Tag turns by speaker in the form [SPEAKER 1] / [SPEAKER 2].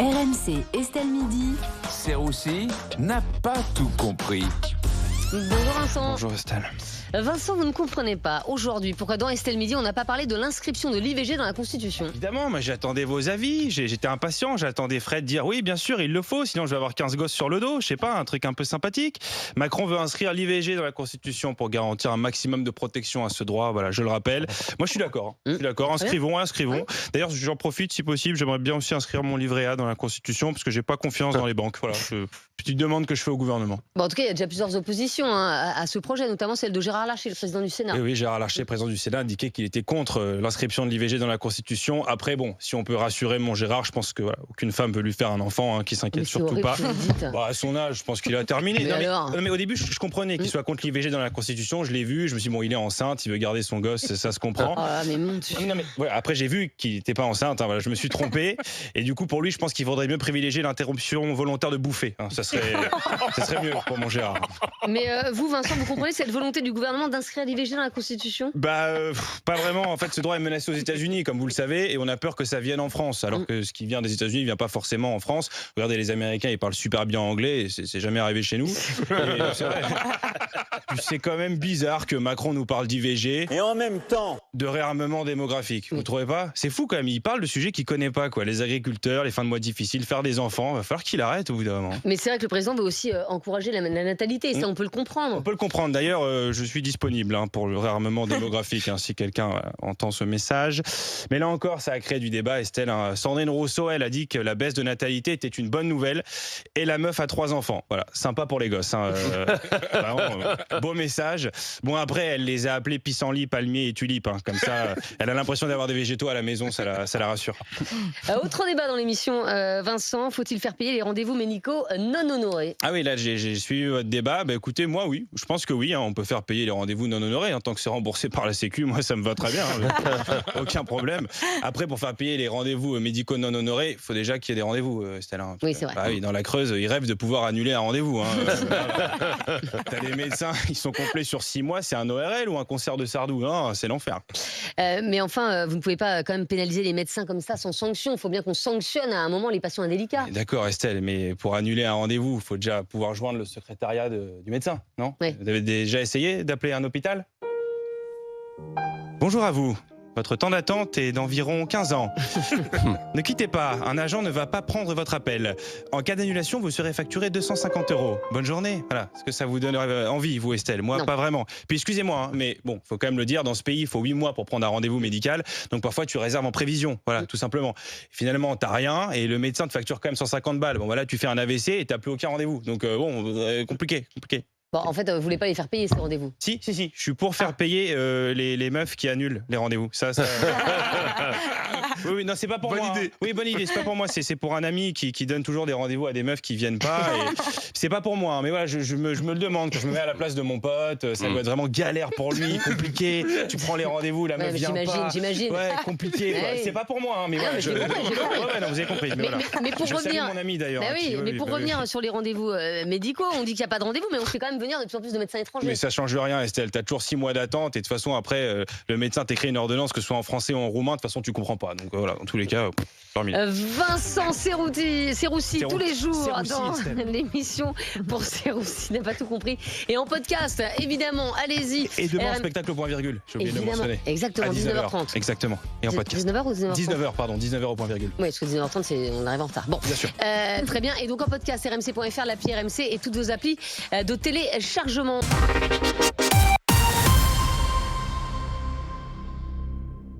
[SPEAKER 1] RMC, Estelle Midi.
[SPEAKER 2] Serroussi n'a pas tout compris.
[SPEAKER 3] Bonjour Vincent.
[SPEAKER 4] Bonjour Estelle.
[SPEAKER 3] Vincent, vous ne comprenez pas aujourd'hui pourquoi dans Estelle Midi on n'a pas parlé de l'inscription de l'IVG dans la Constitution.
[SPEAKER 4] Évidemment, moi j'attendais vos avis, j'étais impatient, j'attendais Fred dire oui bien sûr il le faut, sinon je vais avoir 15 gosses sur le dos, je sais pas, un truc un peu sympathique. Macron veut inscrire l'IVG dans la Constitution pour garantir un maximum de protection à ce droit, voilà, je le rappelle. Moi je suis d'accord, inscrivons. D'ailleurs j'en profite si possible, j'aimerais bien aussi inscrire mon livret A dans la Constitution parce que j'ai pas confiance dans les banques, voilà, petite demande que je fais au gouvernement.
[SPEAKER 3] Bon, en tout cas il y a déjà plusieurs oppositions à ce projet, notamment celle de Gérard Larcher, le président du Sénat.
[SPEAKER 4] Oui, Gérard Larcher, président du Sénat, a indiqué qu'il était contre l'inscription de l'IVG dans la Constitution. Après, bon, si on peut rassurer mon Gérard, je pense que voilà, aucune femme veut lui faire un enfant, qui s'inquiète surtout pas. À son âge, je pense qu'il a terminé. Mais au début, je comprenais qu'il soit contre l'IVG dans la Constitution. Je l'ai vu, je me suis dit, bon, il est enceinte, il veut garder son gosse, ça se comprend.
[SPEAKER 3] Mais mon Dieu.
[SPEAKER 4] Voilà, après, j'ai vu qu'il n'était pas enceinte, voilà, je me suis trompé. Et du coup, pour lui, je pense qu'il faudrait mieux privilégier l'interruption volontaire de bouffer. Ça serait mieux pour mon Gérard.
[SPEAKER 3] Mais vous, Vincent, vous comprenez cette volonté du gouvernement d'inscrire l'IVG dans la Constitution ?
[SPEAKER 4] Pas vraiment. En fait, ce droit est menacé aux États-Unis, comme vous le savez, et on a peur que ça vienne en France. Alors que ce qui vient des États-Unis ne vient pas forcément en France. Regardez, les Américains, ils parlent super bien anglais, et c'est jamais arrivé chez nous. C'est vrai. C'est quand même bizarre que Macron nous parle d'IVG
[SPEAKER 5] et en même temps
[SPEAKER 4] de réarmement démographique. Vous trouvez pas ? C'est fou quand même. Il parle de sujets qu'il connaît pas, quoi. Les agriculteurs, les fins de mois difficiles, faire des enfants. Va falloir qu'il arrête au bout d'un moment.
[SPEAKER 3] Mais c'est vrai que le président veut aussi encourager la natalité. Ça, on peut le comprendre.
[SPEAKER 4] On peut le comprendre. D'ailleurs, je suis disponible pour le réarmement démographique, si quelqu'un entend ce message. Mais là encore, ça a créé du débat, Estelle. Sandrine Rousseau, elle a dit que la baisse de natalité était une bonne nouvelle. Et la meuf a 3 enfants. Voilà, sympa pour les gosses. Vraiment, beau message. Bon, après, elle les a appelés pissenlit, palmier et tulipe. Comme ça, elle a l'impression d'avoir des végétaux à la maison, ça la rassure.
[SPEAKER 3] Autre débat dans l'émission, Vincent, faut-il faire payer les rendez-vous médicaux non honorés ?
[SPEAKER 4] Ah oui, là, j'ai suivi votre débat. Écoutez, moi, oui. Je pense que oui, on peut faire payer les rendez-vous non honorés. Tant que c'est remboursé par la Sécu, moi, ça me va très bien. Aucun problème. Après, pour faire payer les rendez-vous médicaux non honorés, il faut déjà qu'il y ait des rendez-vous, Estelle.
[SPEAKER 3] Oui, c'est vrai.
[SPEAKER 4] Dans la Creuse, ils rêvent de pouvoir annuler un rendez-vous. T'as des médecins, ils sont complets sur 6 mois, c'est un ORL ou un concert de Sardou, c'est l'enfer.
[SPEAKER 3] Mais enfin, vous ne pouvez pas quand même pénaliser les médecins comme ça sans sanction. Il faut bien qu'on sanctionne à un moment les patients indélicats.
[SPEAKER 4] D'accord, Estelle, mais pour annuler un rendez-vous, il faut déjà pouvoir joindre le secrétariat du médecin, non ?
[SPEAKER 3] Oui.
[SPEAKER 4] Vous avez déjà essayé d'appeler un hôpital ? Bonjour à vous. Votre temps d'attente est d'environ 15 ans. Ne quittez pas, un agent ne va pas prendre votre appel. En cas d'annulation, vous serez facturé 250 €. Bonne journée. Voilà. Est-ce que ça vous donne envie, vous, Estelle ? Moi, non. Pas vraiment. Puis excusez-moi, mais bon, faut quand même le dire, dans ce pays, il faut 8 mois pour prendre un rendez-vous médical. Donc parfois, tu réserves en prévision. Voilà, tout simplement. Finalement, t'as rien et le médecin te facture quand même 150 balles. Bon, voilà, tu fais un AVC et t'as plus aucun rendez-vous. Donc compliqué.
[SPEAKER 3] Bon, en fait, vous voulez pas les faire payer ces rendez-vous ?
[SPEAKER 4] Si. Je suis pour faire payer les meufs qui annulent les rendez-vous. Ça... Oui, non, c'est pas pour moi. Idée. Oui, bonne idée. C'est pas pour moi. C'est pour un ami qui donne toujours des rendez-vous à des meufs qui viennent pas. Et c'est pas pour moi. Mais voilà, je me le demande. Quand je me mets à la place de mon pote, ça doit être vraiment galère pour lui, compliqué. Tu prends les rendez-vous, la meuf vient pas.
[SPEAKER 3] J'imagine.
[SPEAKER 4] Ouais, compliqué. C'est pas pour moi. Mais voilà, non, vous avez compris.
[SPEAKER 3] Mais pour revenir,
[SPEAKER 4] mon ami d'ailleurs.
[SPEAKER 3] Mais pour revenir sur les rendez-vous médicaux, on dit qu'il n'y a pas de rendez-vous, mais on fait quand même venir de plus en plus de médecins étrangers.
[SPEAKER 4] Mais ça change rien, Estelle. T'as toujours 6 mois d'attente et de toute façon après, le médecin t'écrit une ordonnance, que ce soit en français ou en roumain. De toute façon, tu comprends pas. Donc voilà, dans tous les cas.
[SPEAKER 3] Vincent Serroussi tous les jours dans l'émission pour Serroussi n'a pas tout compris et en podcast évidemment, allez-y.
[SPEAKER 4] Et demain spectacle au point virgule, j'ai oublié de le mentionner.
[SPEAKER 3] Exactement, 19h30.
[SPEAKER 4] Exactement. Et en podcast.
[SPEAKER 3] 19h ou 19h30
[SPEAKER 4] 19h, pardon, 19h au point virgule.
[SPEAKER 3] Oui, parce que 19h30 on arrive en retard. Bon,
[SPEAKER 4] bien sûr.
[SPEAKER 3] Très bien, et donc en podcast rmc.fr, l'appli RMC et toutes vos applis de téléchargement.